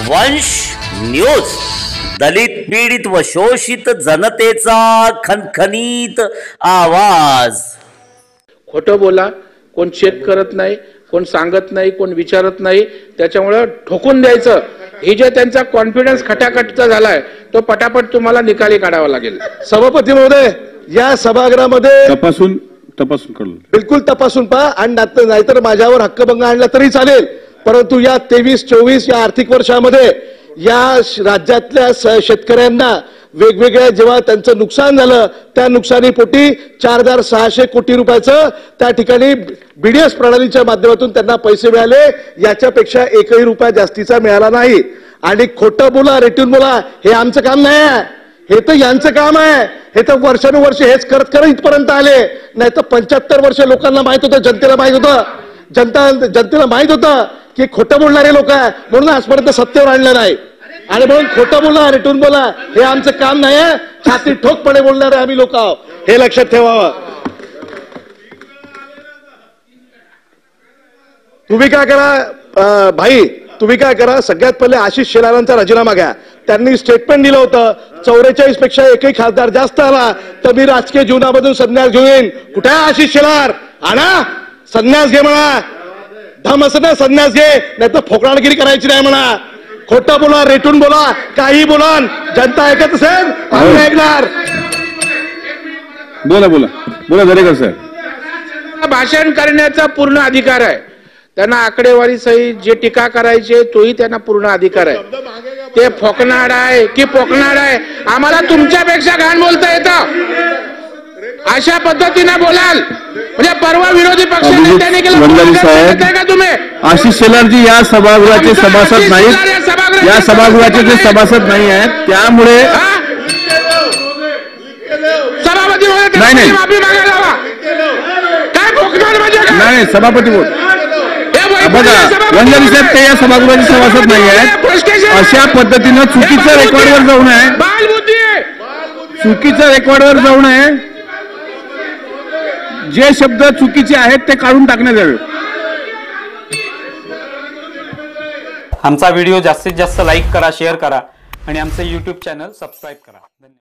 वंश न्यूज, दलित पीडित व शोषित जनतेचा खनखनीत आवाज। खोटं बोला, कोण चेक करत नाही, कोण सांगत नाही, कोण विचारत नाही, त्याच्यामुळे ठोकून द्यायचं। हे जे त्यांचा कॉन्फिडन्स खटाखटचा झालाय तो पटापट तुम्हाला निकाली काढावा लागेल। सभापती महोदय, या सभागृहामध्ये तपासून कळलं, बिलकुल तपासून पहा आणि नाहीतर माझ्यावर हक्कभंग आणला तरी चालेल, परंतु या 23-24 या आर्थिक वर्षामध्ये या राज्यातल्या शेतकऱ्यांना वेगवेगळ्या जेव्हा त्यांचं नुकसान झालं त्या नुकसानीपोटी 4600 कोटी रुपयाचं त्या ठिकाणी बीडीएस प्रणालीच्या माध्यमातून त्यांना पैसे मिळाले। याच्यापेक्षा एकही रुपया जास्तीचा मिळाला नाही। आणि खोटं बोला, रेटून बोला, हे आमचं काम नाही आहे, हे तर यांचं काम आहे। हे तर वर्षानुवर्ष हेच करत इथपर्यंत आले, नाही तर 75 वर्ष लोकांना माहित होतं, जनतेला माहित होतं, जनतेला माहित होतं की खोटं बोलणारे लोक आहे, म्हणून आजपर्यंत सत्तेवर आणलं नाही। आणि म्हणून खोटं बोला, रेटून बोला, हे आमचं काम नाही आहे। छाती ठोकपणे बोलणारे आम्ही लोक आहोत, हे लक्षात ठेवावं। तुम्ही काय करा भाई, तुम्ही काय करा, सगळ्यात पहिले आशिष शेलारांचा राजीनामा घ्या। त्यांनी स्टेटमेंट दिलं होतं 44 पेक्षा एकही खासदार जास्त आला तर मी राजकीय जीवनामधून संन्यास घेईन। कुठे आहे आशिष शेलार? आणा, संन्यास घे म्हणा, धम असं ना संन्यास घे, नाही तर फोकराडगिरी करायची नाही म्हणा। खोटं बोला, रेटून बोला, काही बोला, जनता ऐकत असेल आम्ही ऐकणार। बोला बोला बोला दरेकर साहेब। भाषण करण्याचा पूर्ण अधिकार आहे त्यांना, आकडेवारी सहित जे टीका करायचे तोही त्यांना पूर्ण अधिकार आहे। ते फोकनाड आहे की पोकनाड आहे, आम्हाला तुमच्यापेक्षा घाण बोलता येतं। अशा पद्धतीने बोलाल म्हणजे परवा विरोधी पक्ष नेत्याने केलं का तुम्ही? आशिष शेलारजी या सभागृहाचे सभासद नाहीत, या सभागृहाचे ते सभासद नाही आहेत, त्यामुळे सभापती नाही माफी मागायला हवा। काय पोकनाड म्हणजे नाही सभापती बोल बघा, वंजारी साहेब ते या सभागृहाचे सभासद नाही आहेत। अशा पद्धतीनं चुकीच्या रेकॉर्डवर जाऊ नये, चुकीच्या रेकॉर्डवर जाऊ नये, जे शब्द चुकीचे आहेत ते काढून टाकण्यात यावे। आमचा व्हिडिओ जास्तीत जास्त लाईक करा, शेअर करा आणि आमचे YouTube चॅनल सबस्क्राईब करा।